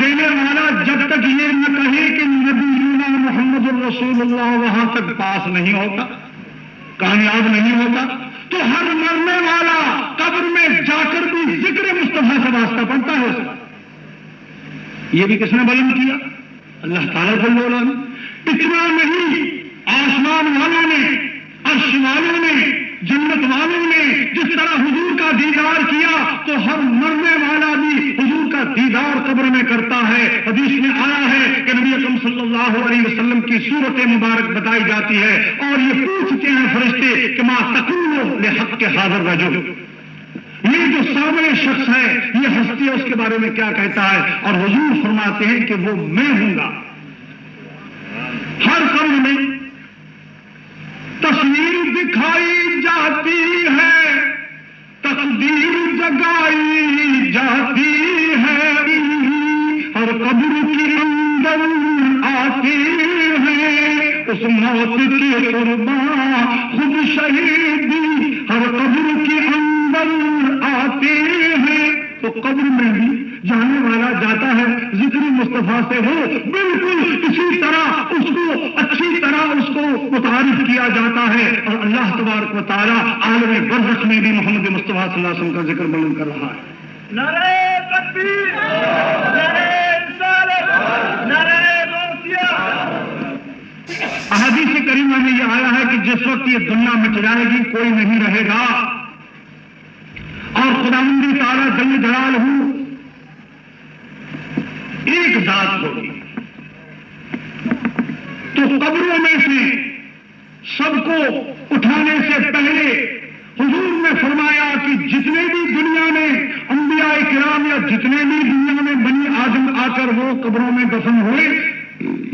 دینے والا جب تک یہ نہ کہے کہ نبینا محمد الرسول اللہ وہاں تک پاس نہیں ہوتا، کامیاب نہیں ہوتا، تو ہر مرنے والا قبر میں جا کر بھی ذکر مصطفیٰ سے واسطہ پڑتا ہے اس کا۔ یہ بھی کس نے بیان کیا؟ اللہ تعالیٰ جل وعلا نے۔ اتنا نہیں، آسمان والوں نے، عرش والوں نے، جنت والوں نے جس طرح حضور کا دیدار کیا تو ہر مرنے والا بھی حضور کا دیدار قبر میں کرتا ہے۔ حدیث میں آیا ہے کہ نبی اکرم صلی اللہ علیہ وسلم کی صورت مبارک بتائی جاتی ہے اور یہ پوچھتے ہیں فرشتے کہ ما تقول لحق حاضر رجل، یہ جو سامنے شخص ہے، یہ ہستی ہے، اس کے بارے میں کیا کہتا ہے؟ اور حضور فرماتے ہیں کہ وہ میں ہوں گا۔ ہر قبر میں تصویر دکھائی جاتی ہے، تقدیر جگائی جاتی ہے، اور قبر کے اندر آتے ہیں اس موت کے قربان خود شہیدی، ہر قبر کے اندر آتے ہیں۔ تو قبر میں بھی جانے والا جاتا ہے، ذکر مصطفیٰ سے ہو بالکل اسی طرح اس کو اچھی طرح اس کو متعارف کیا جاتا ہے، اور اللہ تبارک و تعالیٰ عالم برزخ میں بھی محمد مصطفیٰ صلی اللہ علیہ وسلم کا ذکر بلند کر رہا ہے۔ نعرہ تکبیر، نعرہ رسالت، نعرہ غوثیہ۔ احادیث کریمہ میں یہ آیا ہے کہ جس وقت یہ دنیا مٹ جائے گی، کوئی نہیں رہے گا، اور خداوند تعالیٰ جل جلالہ ایک ذات ہوگی، تو قبروں میں سے سب کو اٹھانے سے پہلے حضور نے فرمایا کہ جتنے بھی دنیا میں انبیاء کرام یا جتنے بھی دنیا میں بنی آدم آ کر وہ قبروں میں دفن ہوئے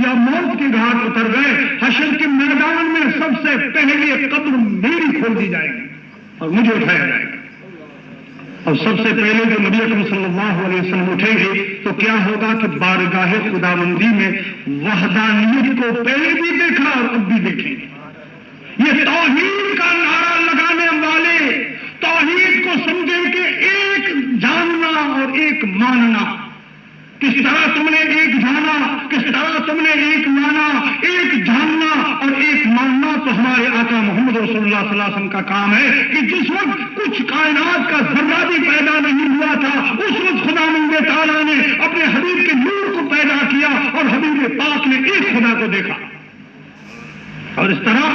یا موت کے گھاٹ اتر گئے، حشر کے میدان میں سب سے پہلے قبر میری کھول دی جائے گی اور مجھے اٹھایا جائے گا۔ اور سب سے پہلے جو نبی اکرم صلی اللہ علیہ وسلم اٹھیں گے تو کیا ہوگا کہ بارگاہ خداوندی میں وحدانیت کو پہلے بھی دیکھا اور اب بھی دیکھیں گے۔ یہ توحید کا نعرہ لگانے والے توحید کو سمجھیں کہ ایک جاننا اور ایک ماننا، کس طرح تم نے ایک جانا، کس طرح تم نے ایک مانا، ایک جاننا اور ایک ماننا تو ہمارے آقا محمد رسول اللہ صلی اللہ علیہ وسلم کا کام ہے کہ جس وقت کچھ کائنات کا ذرہ بھی پیدا نہیں ہوا تھا، اس وقت خداوند تعالیٰ نے اپنے حبیب کے نور کو پیدا کیا اور حبیب پاک نے ایک خدا کو دیکھا۔ اور اس طرح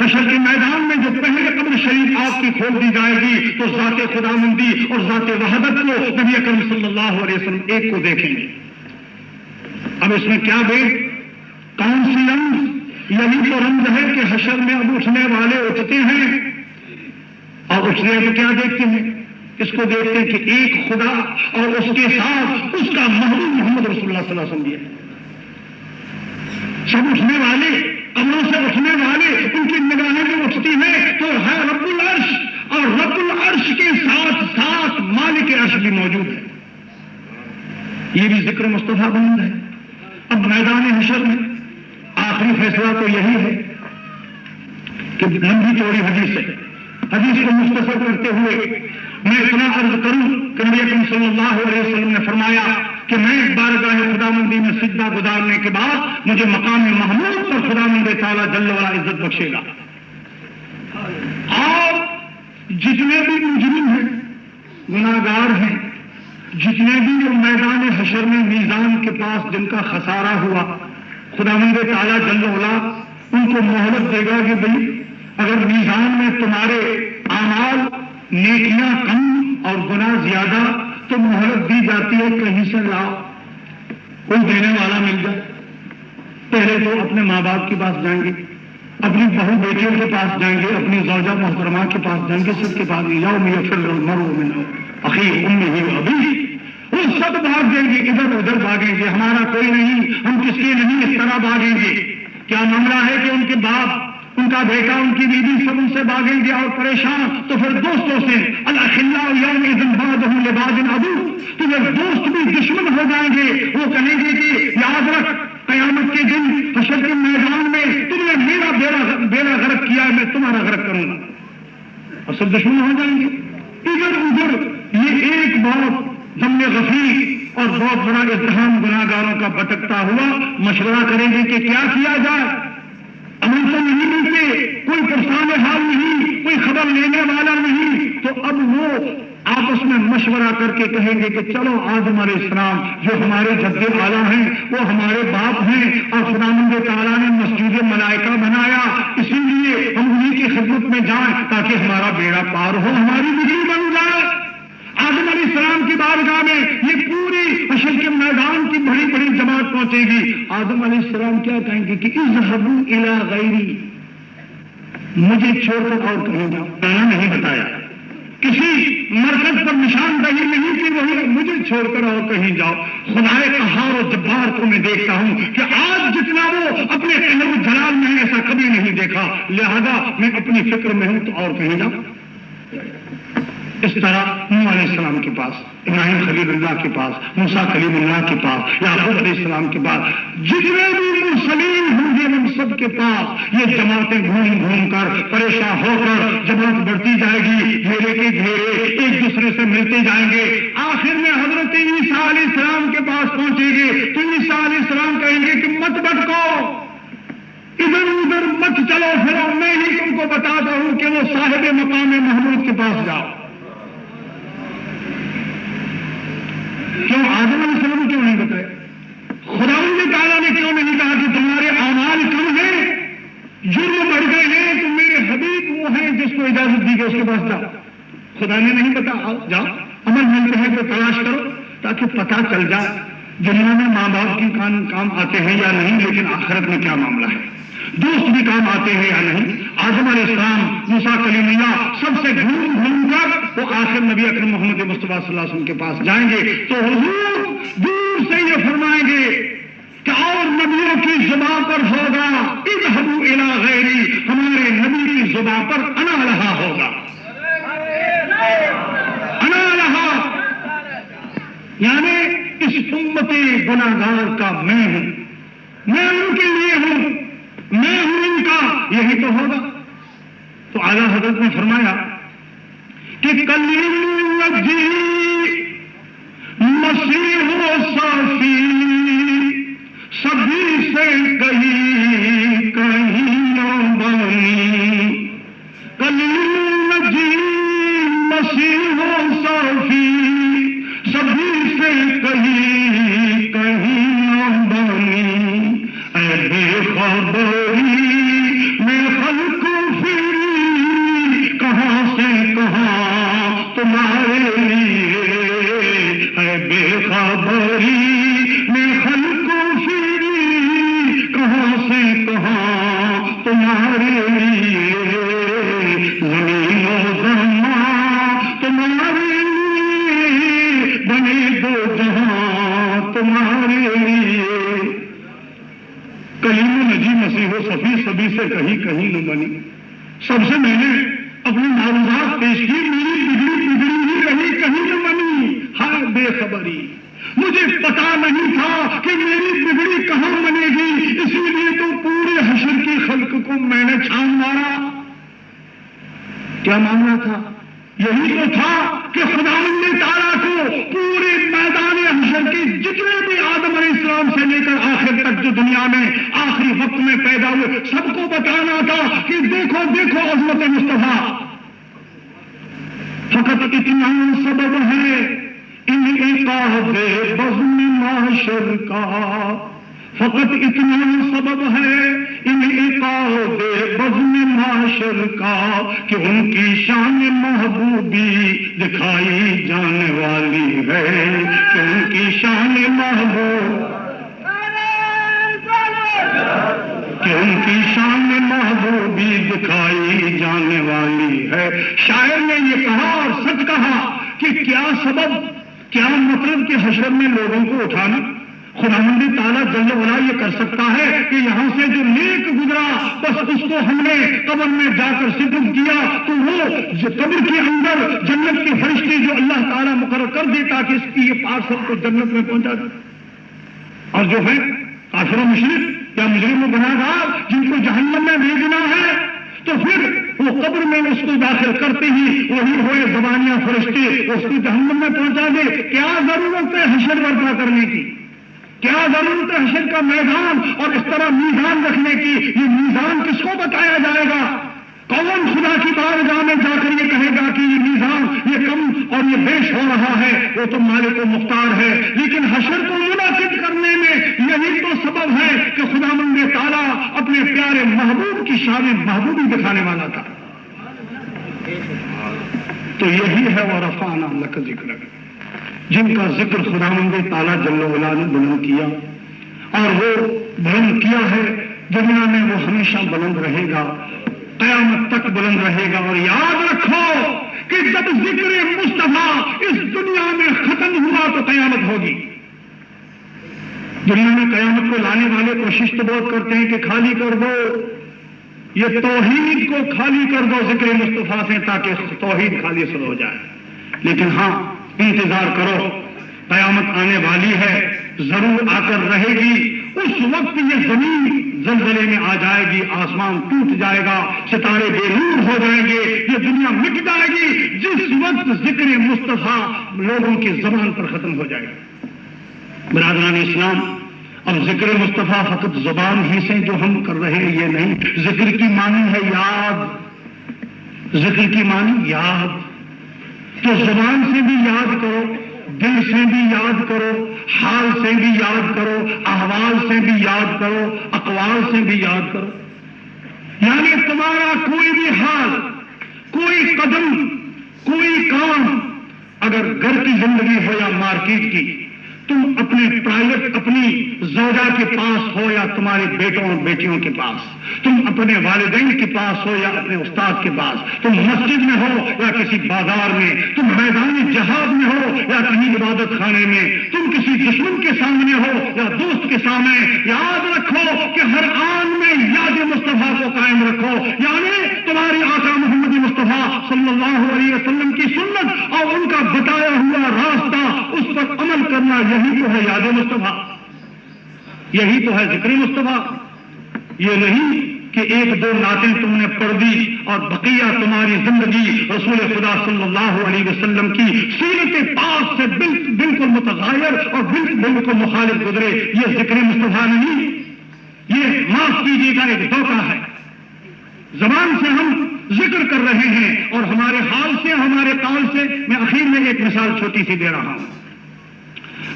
حشر کے میدان میں جو پہلے قبر شریف آپ کی کھول دی جائے گی تو ذات خداوندی اور ذات وحدت کو نبی اکرم صلی اللہ علیہ وسلم ایک کو دیکھیں گے۔ اب اس میں کیا بے کون سی رمز؟ یہی تو رمز ہے کہ حشر میں اب اٹھنے والے اٹھتے ہیں اور اٹھتے ہیں تو کیا دیکھتے ہیں؟ اس کو دیکھتے ہیں کہ ایک خدا اور اس کے ساتھ اس کا محبوب محمد رسول اللہ صلی اللہ علیہ وسلم بھی ہے۔ سب اٹھنے والے، قبروں سے اٹھنے والے، ان کی نگاہیں جو اٹھتی ہیں تو ہے رب العرش، اور رب العرش کے ساتھ ساتھ مالک عرش بھی موجود ہے۔ یہ بھی ذکر مصطفیٰ بلند ہے۔ اب میدان حشر میں آخری فیصلہ تو یہی ہے کہ لمبی چوڑی حدیث ہے، حدیث کو مختصر کرتے ہوئے میں اتنا عرض کروں کہ نبی اکرم صلی اللہ علیہ وسلم نے فرمایا کہ میں بارگاہ خداوندی میں سجدہ گزارنے کے بعد مجھے مقام محمود پر خداوند تعالیٰ جل وعلا عزت بخشے گا، اور جتنے بھی مجرم ہیں، گناہگار ہیں، جتنے بھی میدان حشر میں میزان کے پاس جن کا خسارہ ہوا، خداوند تعالیٰ جل وعلا ان کو مہلت دے گا کہ بھئی اگر میزان میں تمہارے اعمال نیکیاں کم اور گناہ زیادہ تو مہلت دی جاتی ہے، کہیں سے لاؤ، کوئی دینے والا مل جائے۔ پہلے تو اپنے ماں باپ کے پاس جائیں گے، اپنی بہو بیٹیوں کے پاس جائیں گے، اپنی زوجہ محترمہ کے پاس جائیں گے، سب کے پاس یوم یفر المرء من اخیہ امہ وابیہ، وہ سب بھاگ جائیں گے، ادھر ادھر بھاگیں گے، ہمارا کوئی نہیں، ہم کس کے نہیں، اس طرح بھاگیں گے۔ کیا معاملہ ہے کہ ان کے باپ، ان کا بیٹا، ان کی بیوی سب ان سے بھاگیں گے اور پریشان، تو پھر دوستوں سے الاخلاء یومئذ بعضهم لبعض عدو، تو وہ دوست بھی دشمن ہو جائیں گے، وہ کہیں گے کہ یاد رکھ قیامت کے دن حشر کے میدان میں تم نے میرا بیڑا غرق کیا ہے، میں تمہارا غرق کروں گا، اور سب دشمن ہو جائیں گے۔ ادھر ادھر یہ ایک بہت ضمن غفیر اور بہت بہت بڑا اتہام گناہگاروں کا بھٹکتا ہوا، مشورہ کریں گے کہ کیا کیا جائے، عمل تو نہیں ملتے، کوئی پرسان حال نہیں، کوئی خبر لینے والا نہیں، تو اب وہ آپس میں مشورہ کر کے کہیں گے کہ چلو آدم علیہ السلام جو ہمارے جد اعلیٰ ہیں، وہ ہمارے باپ ہیں، اور خداوند تعالیٰ نے مسجد ملائکہ بنایا، اسی لیے ہم انہیں کی خدمت میں جائیں تاکہ ہمارا بیڑا پار ہو، ہماری بجلی بن جائے۔ آدم علیہ السلام کی بارگاہ میں یہ پوری حشر کے میدان کی بڑی بڑی جماعت پہنچے گی۔ آدم علیہ السلام کیا کہیں گے کہ اذهبوا الی غیری، مجھے چھوڑ کر اور کہیں جاؤ، میں نے نہیں بتایا، کسی مرکز پر نشاندہی نہیں کی، وہی مجھے چھوڑ کر اور کہیں جاؤ۔ خدائے قہار و جبار کو میں دیکھتا ہوں کہ آج جتنا وہ اپنے قہر و جلال میں ہے ایسا کبھی نہیں دیکھا، لہذا میں اپنی فکر میں ہوں تو اور کہیں جاؤ۔ اس طرح نوح علیہ السلام کے پاس، ابراہیم خلیل اللہ کے پاس، موسیٰ کلیم اللہ کے پاس، یعقوب علیہ السلام کے پاس، جتنے بھی مرسلین ہوں گے ان سب کے پاس یہ جماعتیں گھوم گھوم کر پریشان ہو کر جماعت بڑھتی جائے گی، گھیرے کے گھیرے ایک دوسرے سے ملتے جائیں گے، آخر میں حضرت عیسیٰ علیہ السلام کے پاس پہنچیں گے تو عیسیٰ علیہ السلام کہیں گے کہ مت بھٹکو، ادھر ادھر مت چلو پھرو، میں ہی تم کو بتاتا ہوں کہ وہ صاحب مقام محمود کے پاس جاؤ۔ کیوں آدم علیہ السلام کیوں نہیں بتایا؟ خداوند تعالیٰ نے کیوں نہیں کہا کہ تمہارے اعمال کم ہیں، جرم بڑھ گئے ہیں، تو میرے حبیب وہ ہیں جس کو اجازت دی گئی اس کے پاس جاؤ؟ خدا نے نہیں بتایا جاؤ، عمل ملتے ہیں تو تلاش کرو تاکہ پتہ چل جائے دنیا میں ماں باپ کی کام آتے ہیں یا نہیں، لیکن آخرت میں کیا معاملہ ہے، دوست بھی کام آتے ہیں یا نہیں۔ آدم علیہ السلام، موسیٰ کلیم اللہ سب سے گھوم گھوم کر وہ آخر نبی اکرم محمد مصطفیٰ صلی اللہ علیہ وسلم کے پاس جائیں گے تو حضور دور سے یہ فرمائیں گے کہ اور نبیوں کی زبان پر ہوگا اذهبوا الی غیری، ہمارے نبی کی زبان پر انا لہا ہوگا، انا لہا، یعنی اس امت گناہگار کا میں ہوں، میں ان کے لیے ہوں، میں ہوں ان کا، یہی تو ہوگا۔ تو اعلیٰ حضرت نے فرمایا کہ کلیم نجی مسیح و صافی سبھی سے کہیں کہیں بانی، کلیم نجی مسیح و صافی سبھی سے کہیں کہیں بانی، اے بے خبری میں خلق پھری کہاں سے کہاں تمہارے لیے، اے بے خبری میں خلق پھری کہاں سے کہاں تمہارے لیے، زمین و زمان تمہارے لیے بنے دو جہاں تمہارے لیے، کلیم نجی مسیح و صفی سبھی سے کہیں کہیں نہ بنی۔ سب سے میں نے اپنی معلومات پیش کی، میری بگڑی ہی رہی، کہیں نہ بنی، ہائے بے خبری، مجھے پتا نہیں تھا کہ میری بگڑی کہاں بنے گی، اسی لیے تو پورے حشر کی خلق کو میں نے چھان مارا۔ کیا معاملہ تھا؟ یہی تو تھا کہ خداوند تعالیٰ کو پورے میدان حشر کے جتنے بھی آدم علیہ السلام سے لے کر آخر تک جو دنیا میں آخری وقت میں پیدا ہوئے سب کو بتانا تھا کہ دیکھو دیکھو عظمت مصطفیٰ، فقط اتنا سبب ہے انعقاد بزم معاشر کا، فقط اتنا سبب ہے انعقاد بزم معاشر کا کہ ان کی شان محبوبی دکھائی جانے والی ہے، کہ ان کی شان محبوب، کہ ان کی شان محبوبی دکھائی جانے والی ہے۔ شاعر نے یہ کہا اور سچ کہا کہ کیا سبب، کیا مطلب کہ حشر میں لوگوں کو اٹھانا، خداوند تعالیٰ جل وعلا یہ کر سکتا ہے کہ یہاں سے جو نیک گزرا بس اس کو ہم نے قبر میں جا کر سپرد کیا تو وہ قبر کے اندر جنت کے فرشتے جو اللہ تعالیٰ مقرر کر دے تاکہ اس کی یہ پارسل کو جنت میں پہنچا دے، اور جو ہے کافر و مشرک یا مجرم و گناہگار جن کو جہنم میں بھیجنا ہے تو پھر وہ قبر میں اس کو داخل کرتے ہی وہی ہوئے زبانیاں فرشتے اس کو جہنم میں پہنچا دے. کیا ضرورت ہے حشر برپا کرنے کی؟ کیا ضرورت ہے حشر کا میدان اور اس طرح میزان رکھنے کی؟ یہ میزان کس کو بتایا جائے گا؟ کون خدا کی بارگاہ میں جا کر یہ کہے گا کہ یہ میزان یہ کم اور یہ بیش ہو رہا ہے؟ وہ تو مالک و مختار ہے. لیکن حشر کو منعقد کرنے میں یہی تو سبب ہے کہ خداوند تعالیٰ اپنے پیارے محبوب کی شان محبوبی دکھانے والا تھا. تو یہی ہے وَرَفَعْنَا لَكَ ذِكْرَكَ، جن کا ذکر خداوند تعالیٰ جل وعلا نے بلند کیا، اور وہ بلند کیا ہے دنیا میں، وہ ہمیشہ بلند رہے گا، قیامت تک بلند رہے گا. اور یاد رکھو کہ جب ذکر مصطفیٰ اس دنیا میں ختم ہوا تو قیامت ہوگی. دنیا میں قیامت کو لانے والے کوشش تو بہت کرتے ہیں کہ خالی کر دو، یہ توحید کو خالی کر دو ذکر مصطفیٰ سے تاکہ توحید خالص ہو جائے. لیکن ہاں انتظار کرو، قیامت آنے والی ہے، ضرور آ کر رہے گی. اس وقت یہ زمین زلزلے میں آ جائے گی، آسمان ٹوٹ جائے گا، ستارے بے نور ہو جائیں گے، یہ دنیا مٹ جائے گی، جس وقت ذکر مصطفیٰ لوگوں کی زبان پر ختم ہو جائے گا. برادران اسلام، اب ذکر مصطفیٰ فقط زبان ہی سے جو ہم کر رہے ہیں یہ نہیں. ذکر کی معنی ہے یاد، ذکر کی معنی یاد. تو زبان سے بھی یاد کرو، دل سے بھی یاد کرو، حال سے بھی یاد کرو، احوال سے بھی یاد کرو، اقوال سے بھی یاد کرو. یعنی تمہارا کوئی بھی حال، کوئی قدم، کوئی کام، اگر گھر کی زندگی ہو یا مارکیٹ کی، تم اپنے پرائیویٹ اپنی زوجہ کے پاس ہو یا تمہارے بیٹوں اور بیٹیوں کے پاس، تم اپنے والدین کے پاس ہو یا اپنے استاد کے پاس، تم مسجد میں ہو یا کسی بازار میں، تم میدان جہاد میں ہو یا کہیں عبادت خانے میں، تم کسی دشمن کے سامنے ہو یا دوست کے سامنے، یاد رکھو کہ ہر آن میں یاد مصطفیٰ کو قائم رکھو. یعنی تمہاری آقا محمد مصطفیٰ صلی اللہ علیہ وسلم کی سنت اور ان کا بتایا ہوا راستہ، اس پر عمل کرنا، یہی تو ہے یاد مصطفیٰ، یہی تو ہے ذکر مصطفیٰ. یہ نہیں کہ ایک دو نعتیں تم نے پڑھ دی اور بقیہ تمہاری زندگی رسول خدا صلی اللہ علیہ وسلم کی سیرت پاک سے بالکل متغیر اور بالکل مخالف گزرے. یہ ذکر مصطفیٰ نہیں، یہ معاف کیجیے گا ایک دھوکہ ہے. زبان سے ہم ذکر کر رہے ہیں اور ہمارے حال سے، ہمارے قول سے. میں اخیر میں ایک مثال چھوٹی سی دے رہا ہوں.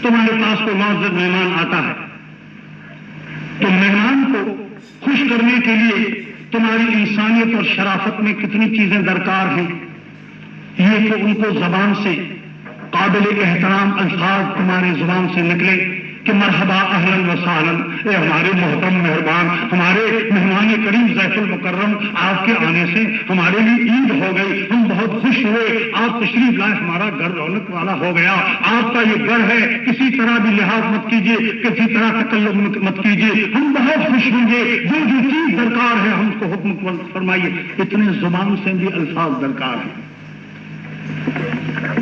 تمہارے پاس کوئی معزز مہمان آتا ہے تو مہمان کو خوش کرنے کے لیے تمہاری انسانیت اور شرافت میں کتنی چیزیں درکار ہیں. یہ کہ ان کو زبان سے قابل احترام الفاظ تمہاری زبان سے نکلے کہ مرحبا اہلاً و سہلاً، اے ہمارے محترم مہربان، ہمارے مہمان کریم ضیف المکرم، آپ کے آنے سے ہمارے لیے عید ہو گئی، ہم بہت خوش ہوئے، آپ تشریف لائے، ہمارا گھر رونق والا ہو گیا، آپ کا یہ گھر ہے، کسی طرح بھی لحاظ مت کیجیے، کسی طرح تکلف مت کیجیے، ہم بہت خوش ہوں گے، جو چیز درکار ہے ہم کو حکم فرمائیے. اتنے زبان سے بھی الفاظ درکار ہیں.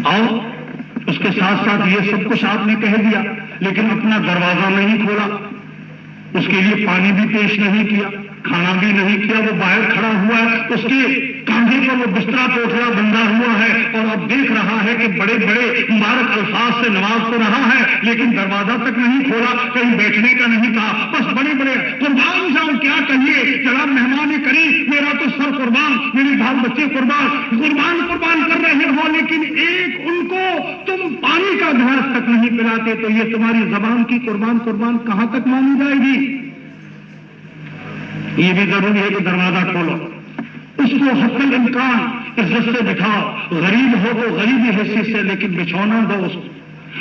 آؤ، اس کے ساتھ ساتھ یہ سب کچھ آپ نے کہہ دیا لیکن اپنا دروازہ نہیں کھولا، اس کے لیے پانی بھی پیش نہیں کیا، کھانا بھی نہیں کیا. وہ باہر کھڑا ہوا ہے، اس کے کاندھے پر وہ بسترا پوٹلا بندھا ہوا ہے اور اب دیکھ رہا ہے کہ بڑے بڑے مبارک الفاظ سے نواز تو رہا ہے لیکن دروازہ تک نہیں کھولا، کہیں بیٹھنے کا نہیں کہا، بس بڑے بڑے قربان جاؤ کیا کہیے جناب مہمان کریم، میرا تو سر قربان، میرے بال بچے قربان کر رہے ہو، لیکن ایک ان کو تم پانی کا گلاس تک نہیں پلاتے تو یہ تمہاری زبان کی قربان کہاں تک مانی جائے گی. یہ بھی ضروری ہے کہ دروازہ کھولو، اس کو حق الامکان عزت سے بٹھاؤ، غریب ہو تو غریبی حیثیت سے لیکن بچھونا دو،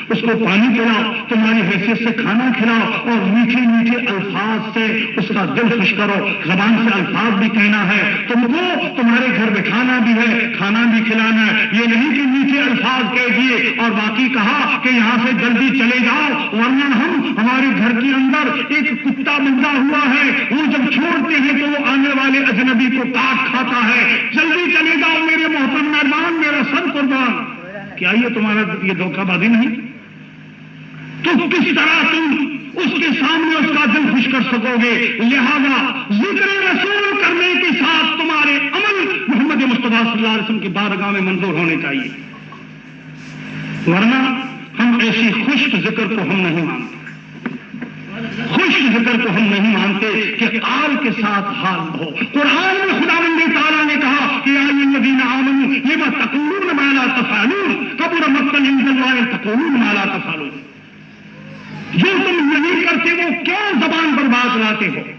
اس کو پانی پلاؤ، تمہاری حیثیت سے کھانا کھلاؤ اور میٹھے میٹھے الفاظ سے اس کا دل خوش کرو. زبان سے الفاظ بھی کہنا ہے، تم کو تمہارے گھر بٹھانا بھی ہے، کھانا بھی کھلانا ہے. یہ نہیں کہ میٹھے الفاظ کہہ دیے اور باقی کہا کہ یہاں سے جلدی چلے جاؤ ورنہ ہمارے گھر کے اندر ایک کتا بندھا ہوا ہے، وہ جب چھوڑتے ہیں تو وہ آنے والے اجنبی کو کاٹ کھاتا ہے، جلدی چلے جاؤ میرے محترم مہمان، میرا سر قربان. کیا یہ تمہارا یہ دھوکہ بازی نہیں؟ تو کس طرح تم اس کے سامنے اس کا دل خوش کر سکو گے؟ لہذا ذکر رسول کرنے کے ساتھ تمہارے مصطفیٰ صلی اللہ علیہ وسلم کی بارگاہ میں منظور ہونے چاہیے، ورنہ ہم ایسی خشک ذکر کو ہم نہیں مانتے، خشک ذکر کو ہم نہیں مانتے کہ قال کے ساتھ حال ہو۔ قرآن میں خداوند تعالیٰ نے کہا کہ یا ایھا الذین آمنوا لم تقولون ما لا تفعلون کبر مقتا عند اللہ ان تقولون ما لا تفعلون، جو تم نہیں کرتے وہ کیوں زبان پر بات لاتے ہو؟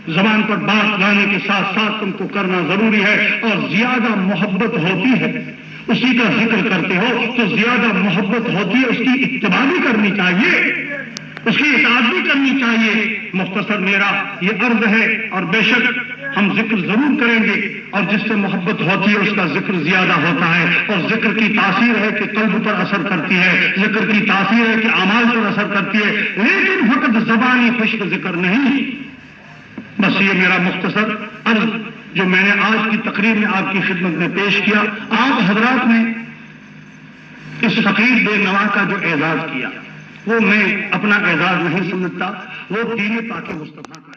زبان پر بات لانے کے ساتھ ساتھ تم کو کرنا ضروری ہے، اور زیادہ محبت ہوتی ہے اسی کا ذکر کرتے ہو تو زیادہ محبت ہوتی ہے، اس کی اتباع بھی کرنی چاہیے، اس کی اطاعت بھی کرنی چاہیے۔ مختصر میرا یہ عرض ہے، اور بے شک ہم ذکر ضرور کریں گے، اور جس سے محبت ہوتی ہے اس کا ذکر زیادہ ہوتا ہے، اور ذکر کی تاثیر ہے کہ قلب پر اثر کرتی ہے، ذکر کی تاثیر ہے کہ اعمال پر اثر کرتی ہے، لیکن فقط زبانی خشک ذکر نہیں۔ بس یہ میرا مختصر عرض جو میں نے آج کی تقریر میں آپ کی خدمت میں پیش کیا۔ آپ حضرات نے اس فقیر بے نوا کا جو اعزاز کیا وہ میں اپنا اعزاز نہیں سمجھتا، وہ دین پاک مصطفیٰ کا